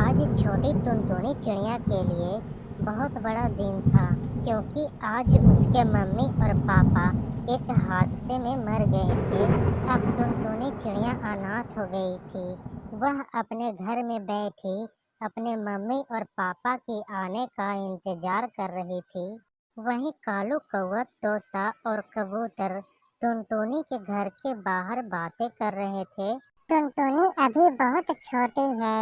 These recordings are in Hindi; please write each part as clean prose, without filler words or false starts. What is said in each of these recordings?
आज छोटी टुनटुनी चिड़िया के लिए बहुत बड़ा दिन था, क्योंकि आज उसके मम्मी और पापा एक हादसे में मर गए थे। अब टुनटुनी चिड़िया अनाथ हो गई थी। वह अपने घर में बैठी अपने मम्मी और पापा के आने का इंतजार कर रही थी। वहीं कालू कौवा, तोता और कबूतर टुनटुनी के घर के बाहर बातें कर रहे थे। टुनटुनी अभी बहुत छोटी है।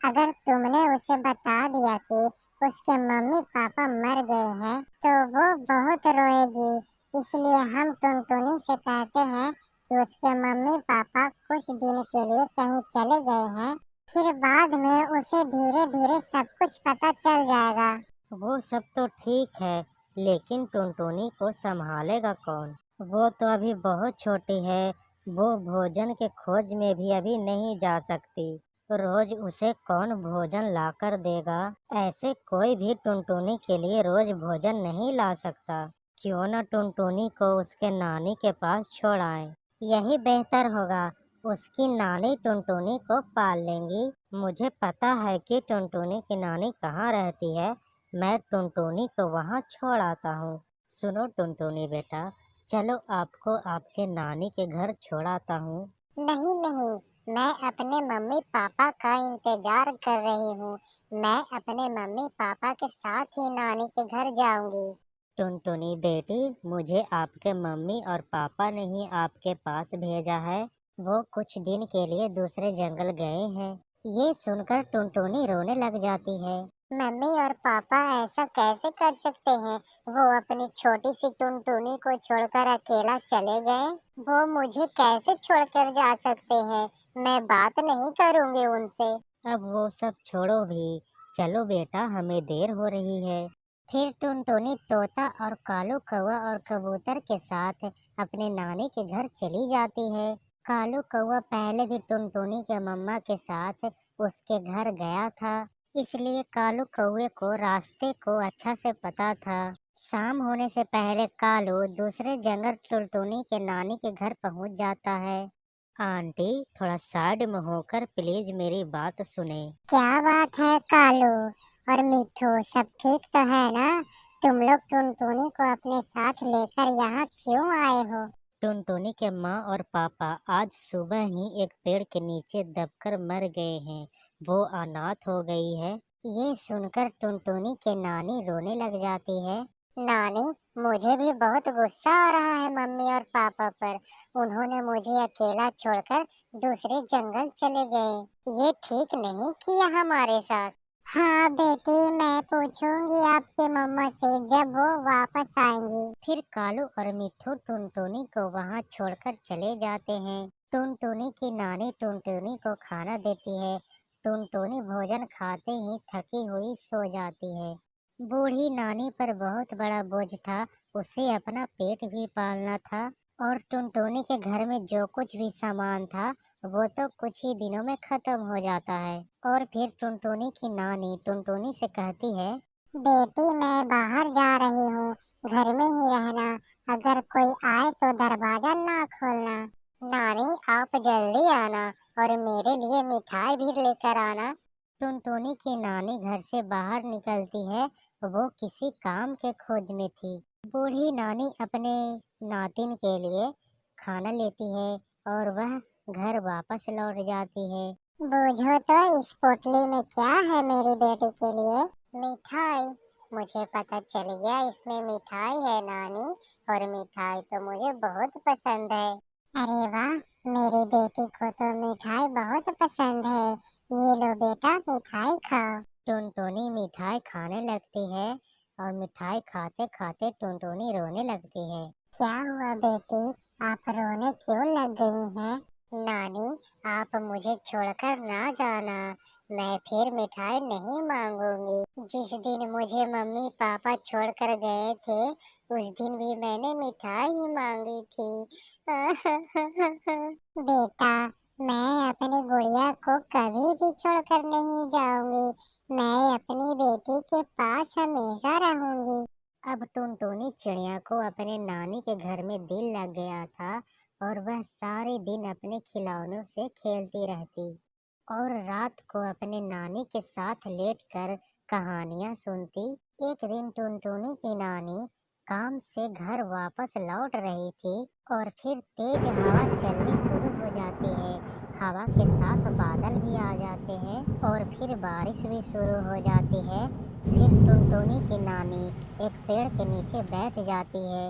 अगर तुमने उसे बता दिया कि उसके मम्मी पापा मर गए हैं तो वो बहुत रोएगी। इसलिए हम टुनटुनी से कहते हैं कि उसके मम्मी पापा कुछ दिन के लिए कहीं चले गए हैं। फिर बाद में उसे धीरे धीरे सब कुछ पता चल जाएगा। वो सब तो ठीक है, लेकिन टुनटुनी को संभालेगा कौन? वो तो अभी बहुत छोटी है। वो भोजन के खोज में भी अभी नहीं जा सकती। रोज उसे कौन भोजन ला कर देगा? ऐसे कोई भी टुनटुनी के लिए रोज भोजन नहीं ला सकता। क्यों न टुनटुनी को उसके नानी के पास छोड़ आए। यही बेहतर होगा। उसकी नानी टुनटुनी को पाल लेंगी। मुझे पता है कि टुनटुनी की नानी कहाँ रहती है। मैं टुनटुनी को वहाँ छोड़ आता हूँ। सुनो टुनटुनी बेटा, चलो आपको आपके नानी के घर छोड़ाता हूँ। नहीं नहीं, मैं अपने मम्मी पापा का इंतजार कर रही हूँ। मैं अपने मम्मी पापा के साथ ही नानी के घर जाऊंगी। टुनटुनी बेटी, मुझे आपके मम्मी और पापा ने ही आपके पास भेजा है। वो कुछ दिन के लिए दूसरे जंगल गए हैं। ये सुनकर टुनटुनी रोने लग जाती है। मम्मी और पापा ऐसा कैसे कर सकते हैं? वो अपनी छोटी सी टुनटुनी को छोड़कर अकेला चले गए। वो मुझे कैसे छोड़कर जा सकते हैं? मैं बात नहीं करूंगी उनसे। अब वो सब छोड़ो भी। चलो बेटा, हमें देर हो रही है। फिर टुनटुनी तोता और कालू कौवा और कबूतर के साथ अपने नानी के घर चली जाती है। कालू कौवा पहले भी टुनटुनी के मम्मा के साथ उसके घर गया था, इसलिए कालू कौवे को रास्ते को अच्छा से पता था। शाम होने से पहले कालू दूसरे जंगल टुनटुनी के नानी के घर पहुंच जाता है। आंटी, थोड़ा साइड में होकर प्लीज मेरी बात सुने। क्या बात है कालू और मिठू, सब ठीक तो है ना? तुम लोग टुनटुनी को अपने साथ लेकर यहाँ क्यों आए हो? टुनटुनी के माँ और पापा आज सुबह ही एक पेड़ के नीचे दबकर मर गए हैं। वो अनाथ हो गई है। ये सुनकर टुनटुनी के नानी रोने लग जाती है। नानी, मुझे भी बहुत गुस्सा आ रहा है मम्मी और पापा पर। उन्होंने मुझे अकेला छोड़कर दूसरे जंगल चले गए। ये ठीक नहीं किया हमारे साथ। हाँ बेटी, मैं पूछूंगी आपके मम्मा से जब वो वापस आएंगी। फिर कालू और मिट्ठू टुनटुनी को वहाँ छोड़कर चले जाते हैं। टुनटुनी की नानी टुनटुनी को खाना देती है। टुनटुनी भोजन खाते ही थकी हुई सो जाती है। बूढ़ी नानी पर बहुत बड़ा बोझ था। उसे अपना पेट भी पालना था और टुनटुनी के घर में जो कुछ भी सामान था वो तो कुछ ही दिनों में खत्म हो जाता है। और फिर टुनटुनी की नानी टुनटुनी से कहती है, बेटी मैं बाहर जा रही हूँ, घर में ही रहना। अगर कोई आए तो दरवाजा ना खोलना। नानी, आप जल्दी आना और मेरे लिए मिठाई भी लेकर आना। टुनटुनी की नानी घर से बाहर निकलती है। वो किसी काम के खोज में थी। बूढ़ी नानी अपने नातिन के लिए खाना लेती है और वह घर वापस लौट जाती है। बूझो तो इस पोटली में क्या है मेरी बेटी के लिए? मिठाई। मुझे पता चल गया इसमें मिठाई है नानी, और मिठाई तो मुझे बहुत पसंद है। अरे वाह, मेरी बेटी को तो मिठाई बहुत पसंद है। ये लो बेटा, मिठाई खाओ। टुनटुनी मिठाई खाने लगती है और मिठाई खाते खाते टुनटुनी रोने लगती है। क्या हुआ बेटी, आप रोने क्यों लग गई हैं? नानी, आप मुझे छोड़कर ना जाना। मैं फिर मिठाई नहीं मांगूंगी। जिस दिन मुझे मम्मी पापा छोड़कर गए थे उस दिन भी मैंने मिठाई ही मांगी थी। बेटा, मैं अपनी गुड़िया को कभी भी छोड़कर नहीं जाऊंगी। मैं अपनी बेटी के पास हमेशा रहूंगी। अब टुनटुनी चिड़िया को अपने नानी के घर में दिल लग गया था और वह सारे दिन अपने खिलौनों से खेलती रहती। और रात को अपने नानी के साथ लेटकर कहानियां सुनती। एक दिन टुनटुनी की नानी काम से घर वापस लौट रही थी और फिर तेज हवा चलनी शुरू हो जाती है। हवा के साथ बादल भी आ जाते हैं और फिर बारिश भी शुरू हो जाती है। फिर टुनटुनी की नानी एक पेड़ के नीचे बैठ जाती है।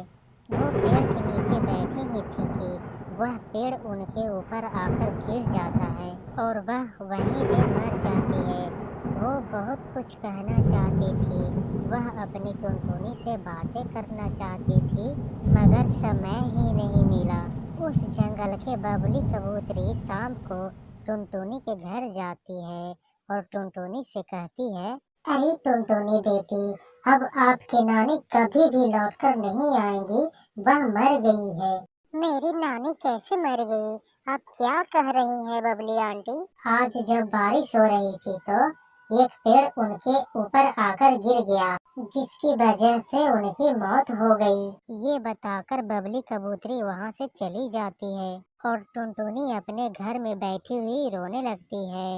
वो पेड़ के नीचे बैठी ही थी कि वह पेड़ उनके ऊपर आकर गिर जाता है और वह वहीं पे मर जाती है। वो बहुत कुछ कहना चाहती थी, वह अपनी टुनटुनी से बातें करना चाहती थी, मगर समय ही नहीं मिला। उस जंगल के बबली कबूतरी शाम को टुनटुनी के घर जाती है और टुनटुनी से कहती है, अरे टुनटुनी बेटी, अब आपकी नानी कभी भी लौटकर नहीं आएंगी, वह मर गई है। मेरी नानी कैसे मर गई? आप क्या कह रही हैं बबली आंटी? आज जब बारिश हो रही थी तो एक पेड़ उनके ऊपर आकर गिर गया, जिसकी वजह से उनकी मौत हो गई। ये बताकर बबली कबूतरी वहाँ से चली जाती है और टुनटुनी अपने घर में बैठी हुई रोने लगती है।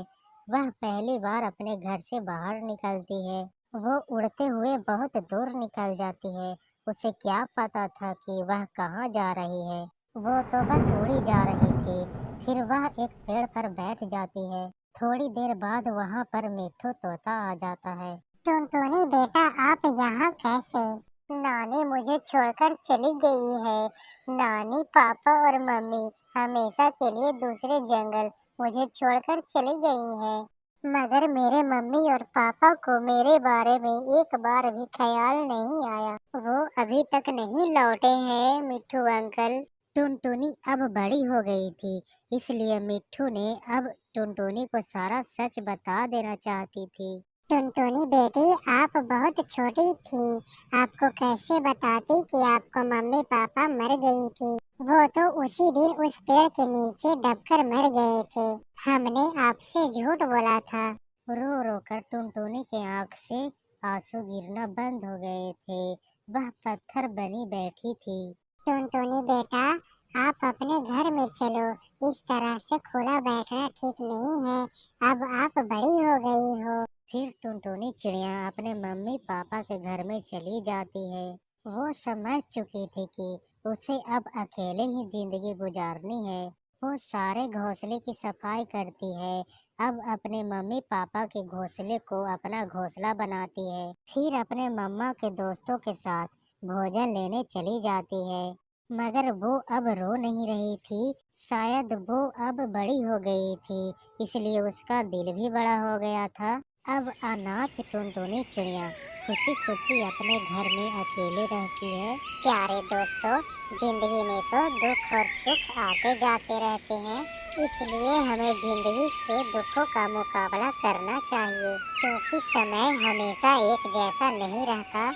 वह पहली बार अपने घर से बाहर निकलती है। वो उड़ते हुए बहुत दूर निकल जाती है। उसे क्या पता था कि वह कहाँ जा रही है। वो तो बस उड़ी जा रही थी। फिर वह एक पेड़ पर बैठ जाती है। थोड़ी देर बाद वहाँ पर मिट्ठू तोता आ जाता है। टुनटुनी बेटा, आप यहाँ कैसे? नानी मुझे छोड़कर चली गई है। नानी, पापा और मम्मी हमेशा के लिए दूसरे जंगल मुझे छोड़कर चली गई हैं। मगर मेरे मम्मी और पापा को मेरे बारे में एक बार भी ख्याल नहीं आया। वो अभी तक नहीं लौटे हैं मिट्ठू अंकल। टुनटुनी अब बड़ी हो गई थी, इसलिए मिट्ठू ने अब टुनटुनी को सारा सच बता देना चाहती थी। टुनटुनी बेटी, आप बहुत छोटी थी, आपको कैसे बताती कि आपको मम्मी पापा मर गई थी। वो तो उसी दिन उस पेड़ के नीचे दबकर मर गए थे। हमने आपसे झूठ बोला था। रो रो कर टुनटुनी के आँख से आंसू गिरना बंद हो गए थे। वह पत्थर बनी बैठी थी। टुनटुनी बेटा, आप अपने घर में चलो, इस तरह से खुला बैठना ठीक नहीं है। अब आप बड़ी हो गई हो। फिर टुनटुनी चिड़िया अपने मम्मी पापा के घर में चली जाती है। वो समझ चुकी थी कि उसे अब अकेले ही जिंदगी गुजारनी है। वो सारे घोंसले की सफाई करती है। अब अपने मम्मी पापा के घोंसले को अपना घोंसला बनाती है। फिर अपने मम्मा के दोस्तों के साथ भोजन लेने चली जाती है। मगर वो अब रो नहीं रही थी। शायद वो अब बड़ी हो गई थी, इसलिए उसका दिल भी बड़ा हो गया था। अब अनाथ टुनटुनी चिड़िया खुशी खुशी अपने घर में अकेले रहती है। प्यारे दोस्तों, जिंदगी में तो दुख और सुख आते जाते रहते हैं, इसलिए हमें जिंदगी के दुखों का मुकाबला करना चाहिए, क्योंकि समय हमेशा एक जैसा नहीं रहता।